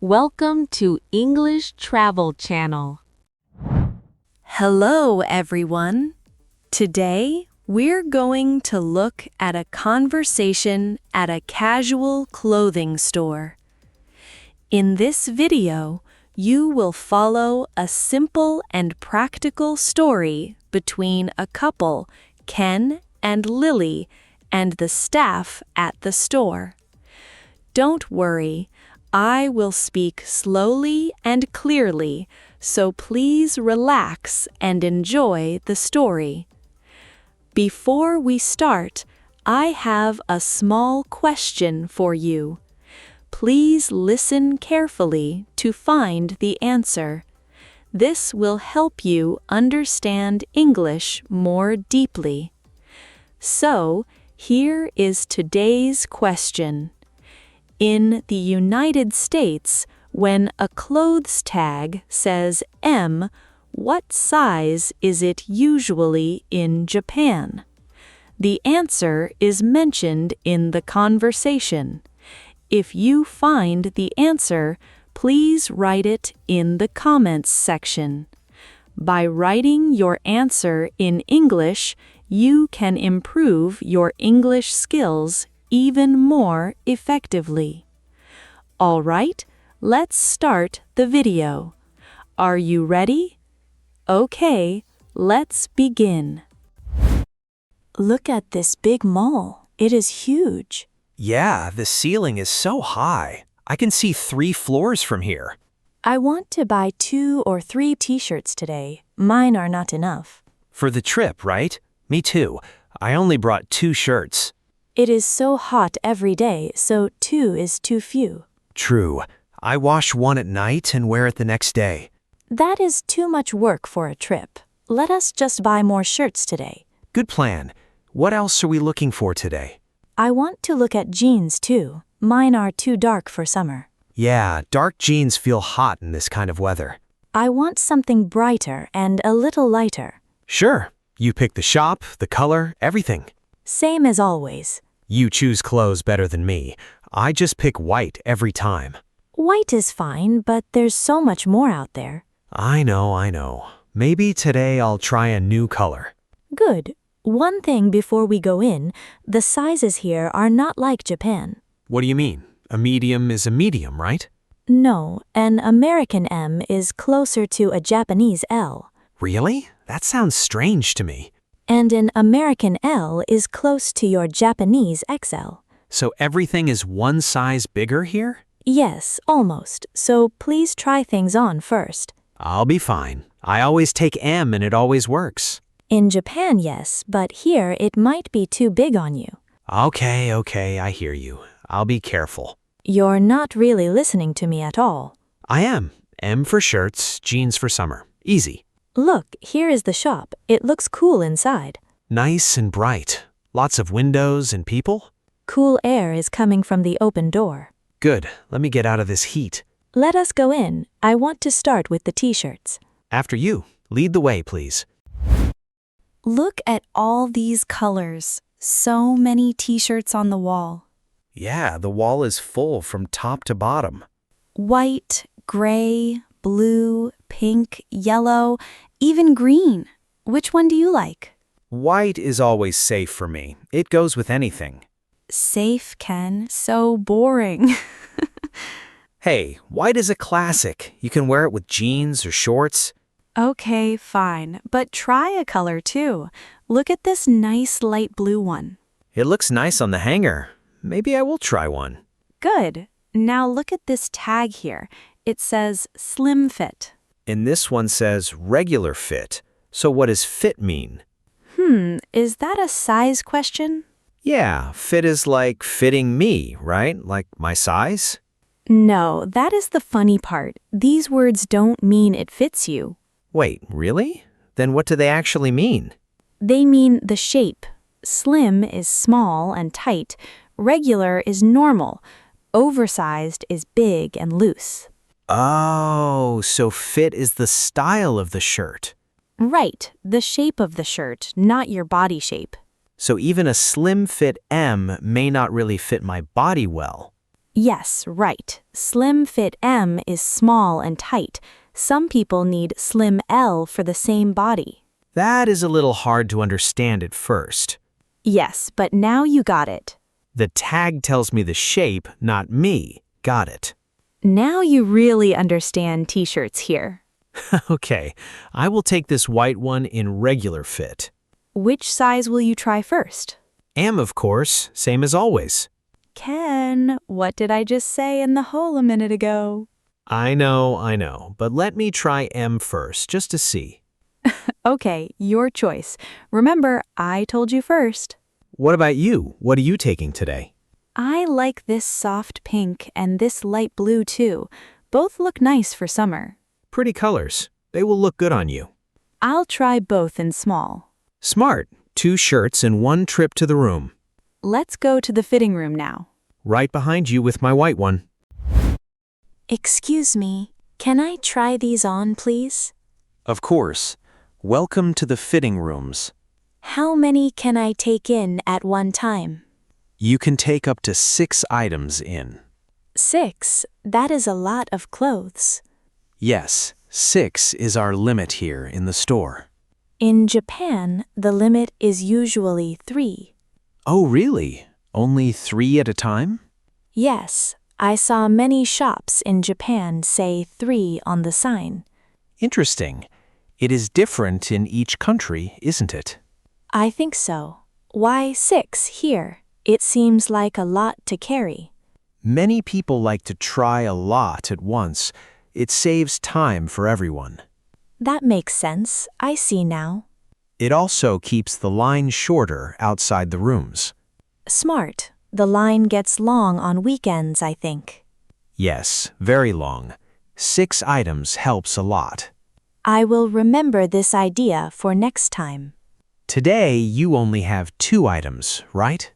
Welcome to English Travel Channel. Hello, everyone. Today, we're going to look at a conversation at a casual clothing store. In this video, you will follow a simple and practical story between a couple, Ken and Lily, and the staff at the store. Don't worry, I will speak slowly and clearly, so please relax and enjoy the story. Before we start, I have a small question for you. Please listen carefully to find the answer. This will help you understand English more deeply. So, here is today's question. In the United States, when a clothes tag says M, what size is it usually in Japan? The answer is mentioned in the conversation. If you find the answer, please write it in the comments section. By writing your answer in English, you can improve your English skills even more effectively. All right, let's start the video. Are you ready? Okay, let's begin. Look at this big mall. It is huge. Yeah, the ceiling is so high. I can see 3 floors from here. I want to buy 2 or 3 t-shirts today. Mine are not enough. For the trip, right? Me too. I only brought 2 shirts. It is so hot every day, so 2 is too few. True. I wash 1 at night and wear it the next day. That is too much work for a trip. Let us just buy more shirts today. Good plan. What else are we looking for today? I want to look at jeans too. Mine are too dark for summer. Yeah, dark jeans feel hot in this kind of weather. I want something brighter and a little lighter. Sure. You pick the shop, the color, everything. Same as always. You choose clothes better than me. I just pick white every time. White is fine, but there's so much more out there. I know. Maybe today I'll try a new color. Good. One thing before we go in, the sizes here are not like Japan. What do you mean? A medium is a medium, right? No, an American M is closer to a Japanese L. Really? That sounds strange to me. And an American L is close to your Japanese XL. So everything is 1 size bigger here? Yes, almost. So please try things on first. I'll be fine. I always take M and it always works. In Japan, yes, but here it might be too big on you. Okay, I hear you. I'll be careful. You're not really listening to me at all. I am. M for shirts, jeans for summer. Easy. Look, here is the shop. It looks cool inside. Nice and bright. Lots of windows and people. Cool air is coming from the open door. Good. Let me get out of this heat. Let us go in. I want to start with the t-shirts. After you. Lead the way, please. Look at all these colors. So many t-shirts on the wall. Yeah, the wall is full from top to bottom. White, gray, blue, pink, yellow, even green. Which one do you like? White is always safe for me. It goes with anything. Safe, Ken. So boring. Hey, white is a classic. You can wear it with jeans or shorts. Okay, fine. But try a color too. Look at this nice light blue one. It looks nice on the hanger. Maybe I will try one. Good. Now look at this tag here. It says slim fit. And this one says regular fit. So what does fit mean? Is that a size question? Yeah, fit is like fitting me, right? Like my size? No, that is the funny part. These words don't mean it fits you. Wait, really? Then what do they actually mean? They mean the shape. Slim is small and tight. Regular is normal. Oversized is big and loose. Oh, so fit is the style of the shirt. Right, the shape of the shirt, not your body shape. So even a slim fit M may not really fit my body well. Yes, right. Slim fit M is small and tight. Some people need slim L for the same body. That is a little hard to understand at first. Yes, but now you got it. The tag tells me the shape, not me. Got it. Now you really understand t-shirts here. Okay, I will take this white one in regular fit. Which size will you try first? M, of course, same as always. Ken, what did I just say in the hole a minute ago? I know, but let me try M first, just to see. Okay, your choice. Remember, I told you first. What about you? What are you taking today? I like this soft pink and this light blue too. Both look nice for summer. Pretty colors. They will look good on you. I'll try both in small. Smart. 2 shirts and 1 trip to the room. Let's go to the fitting room now. Right behind you with my white one. Excuse me, can I try these on, please? Of course. Welcome to the fitting rooms. How many can I take in at one time? You can take up to 6 items in. 6? That is a lot of clothes. Yes, 6 is our limit here in the store. In Japan, the limit is usually 3. Oh, really? Only 3 at a time? Yes, I saw many shops in Japan say 3 on the sign. Interesting. It is different in each country, isn't it? I think so. Why 6 here? It seems like a lot to carry. Many people like to try a lot at once. It saves time for everyone. That makes sense. I see now. It also keeps the line shorter outside the rooms. Smart. The line gets long on weekends, I think. Yes, very long. 6 items helps a lot. I will remember this idea for next time. Today, you only have 2 items, right?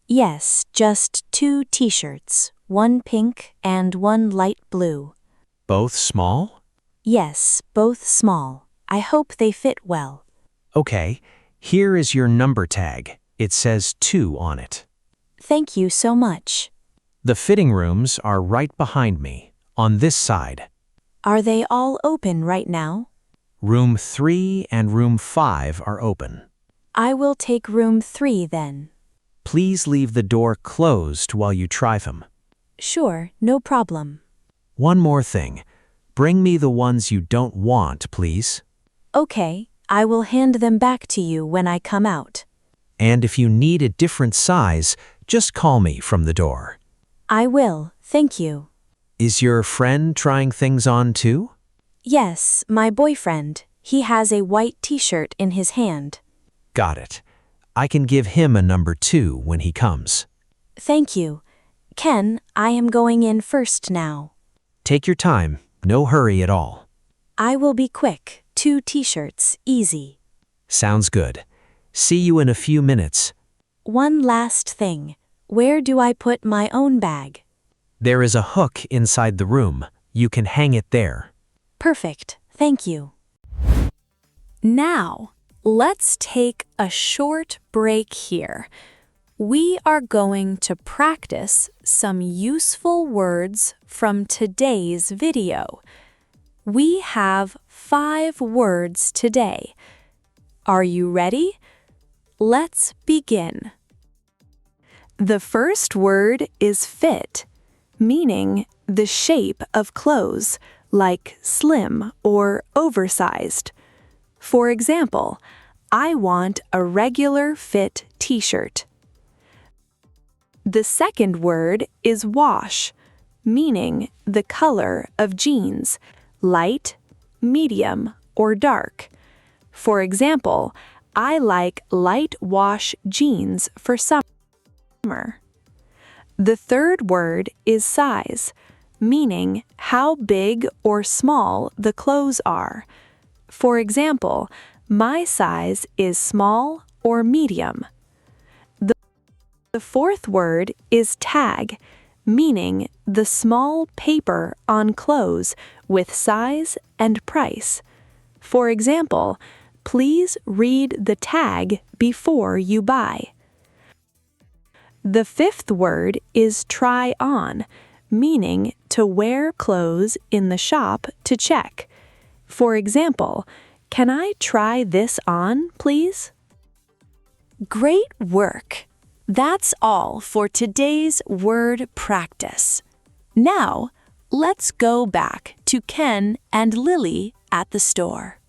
Yes, just 2 t-shirts, 1 pink and 1 light blue. Both small? Yes, both small. I hope they fit well. Okay, here is your number tag. It says 2 on it. Thank you so much. The fitting rooms are right behind me, on this side. Are they all open right now? Room 3 and room 5 are open. I will take room 3 then. Please leave the door closed while you try them. Sure, no problem. One more thing. Bring me the ones you don't want, please. Okay, I will hand them back to you when I come out. And if you need a different size, just call me from the door. I will, thank you. Is your friend trying things on too? Yes, my boyfriend. He has a white t-shirt in his hand. Got it. I can give him a number 2 when he comes. Thank you. Ken, I am going in first now. Take your time. No hurry at all. I will be quick. 2 t-shirts, easy. Sounds good. See you in a few minutes. One last thing. Where do I put my own bag? There is a hook inside the room. You can hang it there. Perfect. Thank you. Now, let's take a short break here. We are going to practice some useful words from today's video. We have 5 words today. Are you ready? Let's begin. The first word is fit, meaning the shape of clothes, like slim or oversized. For example, I want a regular fit t-shirt. The second word is wash, meaning the color of jeans, light, medium, or dark. For example, I like light wash jeans for summer. The third word is size, meaning how big or small the clothes are. For example, my size is small or medium. The fourth word is tag, meaning the small paper on clothes with size and price. For example, please read the tag before you buy. The fifth word is try on, meaning to wear clothes in the shop to check. For example, can I try this on, please? Great work! That's all for today's word practice. Now, let's go back to Ken and Lily at the store.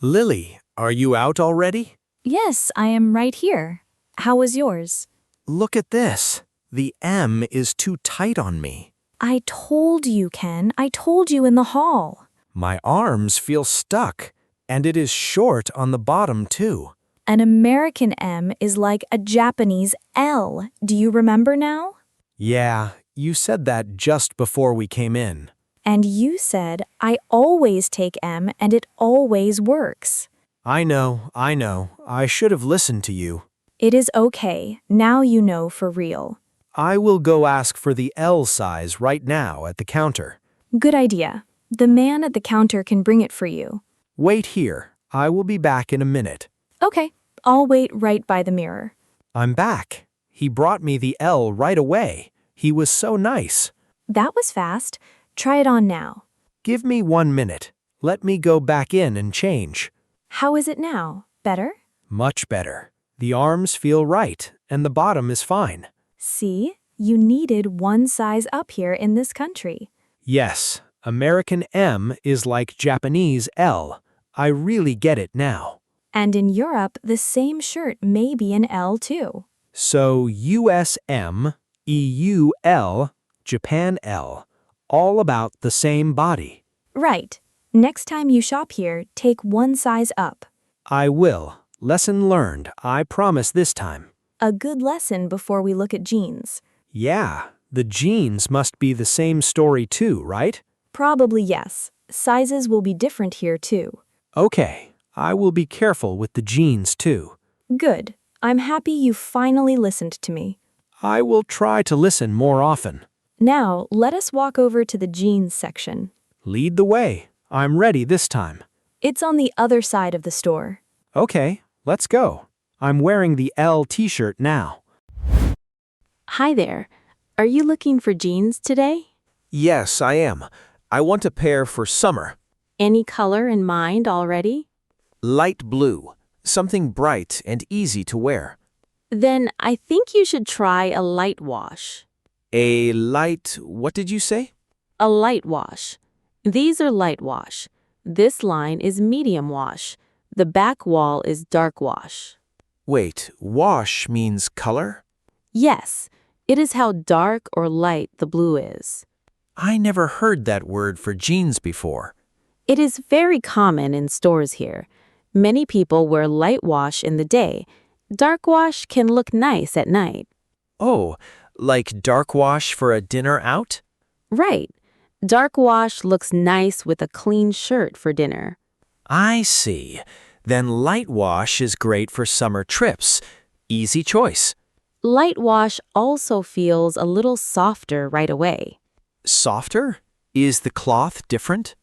Lily, are you out already? Yes, I am right here. How was yours? Look at this. The M is too tight on me. I told you, Ken. I told you in the hall. My arms feel stuck, and it is short on the bottom too. An American M is like a Japanese L. Do you remember now? Yeah, you said that just before we came in. And you said, I always take M and it always works. I know. I should have listened to you. It is okay. Now you know for real. I will go ask for the L size right now at the counter. Good idea. The man at the counter can bring it for you. Wait here. I will be back in a minute. Okay, I'll wait right by the mirror. I'm back. He brought me the L right away. He was so nice. That was fast. Try it on now. Give me 1 minute. Let me go back in and change. How is it now? Better? Much better. The arms feel right, and the bottom is fine. See, you needed one size up here in this country. Yes, American M is like Japanese L. I really get it now. And in Europe, the same shirt may be an L too. So US M, EU L, Japan L, all about the same body. Right. Next time you shop here, take one size up. I will. Lesson learned. I promise this time. A good lesson before we look at jeans. Yeah, the jeans must be the same story too, right? Probably yes. Sizes will be different here too. Okay, I will be careful with the jeans too. Good. I'm happy you finally listened to me. I will try to listen more often. Now, let us walk over to the jeans section. Lead the way. I'm ready this time. It's on the other side of the store. Okay, let's go. I'm wearing the L t-shirt now. Hi there. Are you looking for jeans today? Yes, I am. I want a pair for summer. Any color in mind already? Light blue. Something bright and easy to wear. Then I think you should try a light wash. A light, what did you say? A light wash. These are light wash. This line is medium wash. The back wall is dark wash. Wait, wash means color? Yes, it is how dark or light the blue is. I never heard that word for jeans before. It is very common in stores here. Many people wear light wash in the day. Dark wash can look nice at night. Oh, like dark wash for a dinner out? Right. Dark wash looks nice with a clean shirt for dinner. I see. Then light wash is great for summer trips. Easy choice. Light wash also feels a little softer right away. Softer? Is the cloth different?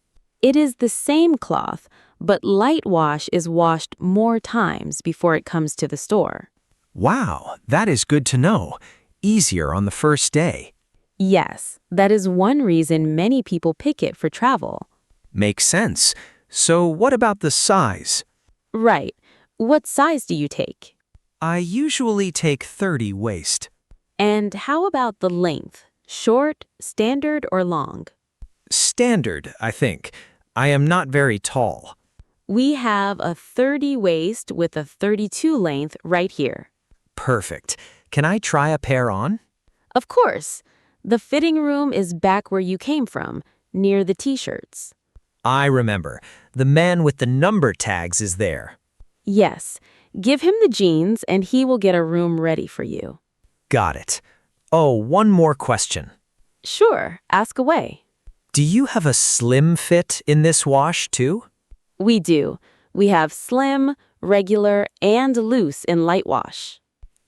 It is the same cloth, but light wash is washed more times before it comes to the store. Wow, that is good to know. Easier on the first day. Yes, that is one reason many people pick it for travel. Makes sense. So what about the size? Right. What size do you take? I usually take 30 waist. And how about the length? Short, standard, or long? Standard, I think. I am not very tall. We have a 30 waist with a 32 length right here. Perfect. Can I try a pair on? Of course. The fitting room is back where you came from, near the t-shirts. I remember. The man with the number tags is there. Yes. Give him the jeans and he will get a room ready for you. Got it. Oh, one more question. Sure, ask away. Do you have a slim fit in this wash, too? We do. We have slim, regular, and loose in light wash.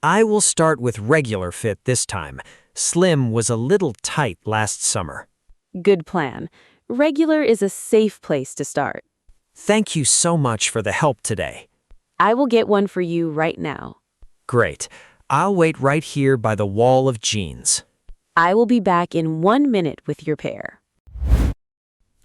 I will start with regular fit this time. Slim was a little tight last summer. Good plan. Regular is a safe place to start. Thank you so much for the help today. I will get one for you right now. Great. I'll wait right here by the wall of jeans. I will be back in 1 minute with your pair.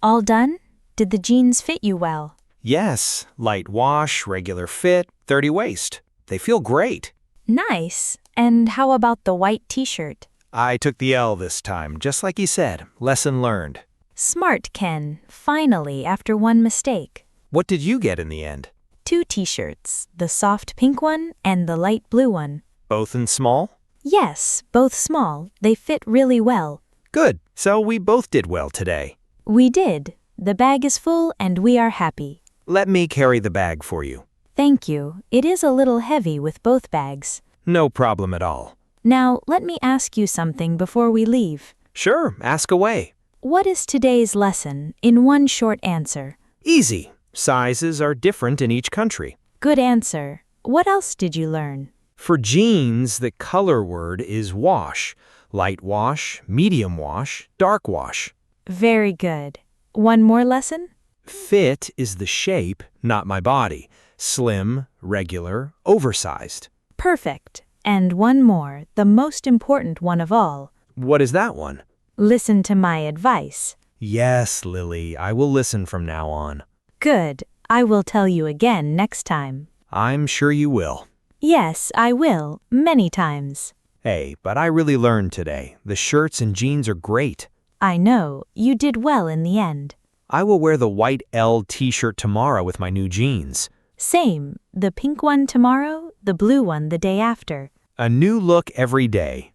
All done? Did the jeans fit you well? Yes, light wash, regular fit, 30 waist. They feel great. Nice. And how about the white t-shirt? I took the L this time, just like he said. Lesson learned. Smart, Ken. Finally, after one mistake. What did you get in the end? 2 t-shirts, the soft pink one and the light blue one. Both in small? Yes, both small. They fit really well. Good. So we both did well today. We did. The bag is full and we are happy. Let me carry the bag for you. Thank you. It is a little heavy with both bags. No problem at all. Now, let me ask you something before we leave. Sure, ask away. What is today's lesson in one short answer? Easy. Sizes are different in each country. Good answer. What else did you learn? For jeans, the color word is wash. Light wash, medium wash, dark wash. Very good. One more lesson? Fit is the shape, not my body. Slim, regular, oversized. Perfect. And one more, the most important one of all. What is that one? Listen to my advice. Yes, Lily, I will listen from now on. Good. I will tell you again next time. I'm sure you will. Yes, I will, many times. Hey, but I really learned today. The shirts and jeans are great. I know, you did well in the end. I will wear the white L t-shirt tomorrow with my new jeans. Same, the pink one tomorrow, the blue one the day after. A new look every day.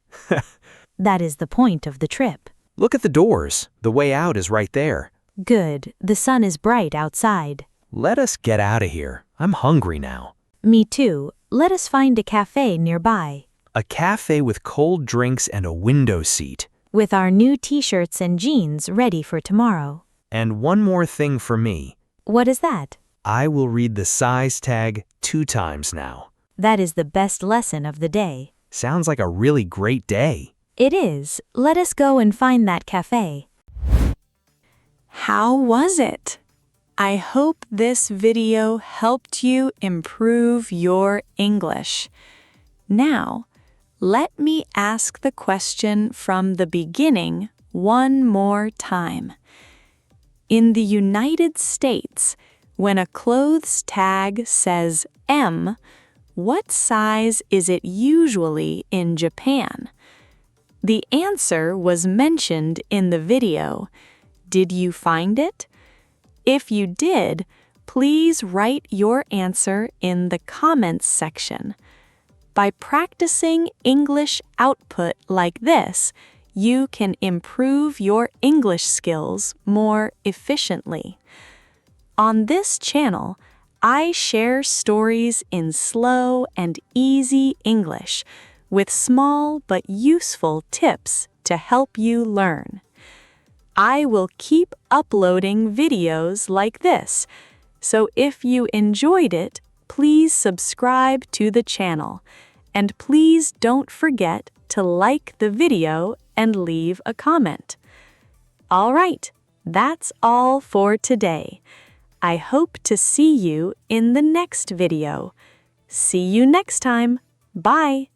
That is the point of the trip. Look at the doors. The way out is right there. Good, the sun is bright outside. Let us get out of here. I'm hungry now. Me too. Let us find a cafe nearby. A cafe with cold drinks and a window seat. With our new t-shirts and jeans ready for tomorrow. And one more thing for me. What is that? I will read the size tag 2 times now. That is the best lesson of the day. Sounds like a really great day. It is. Let us go and find that cafe. How was it? I hope this video helped you improve your English. Now, let me ask the question from the beginning one more time. In the United States, when a clothes tag says M, what size is it usually in Japan? The answer was mentioned in the video. Did you find it? If you did, please write your answer in the comments section. By practicing English output like this, you can improve your English skills more efficiently. On this channel, I share stories in slow and easy English with small but useful tips to help you learn. I will keep uploading videos like this, so if you enjoyed it, please subscribe to the channel, and please don't forget to like the video and leave a comment. All right, that's all for today. I hope to see you in the next video. See you next time. Bye.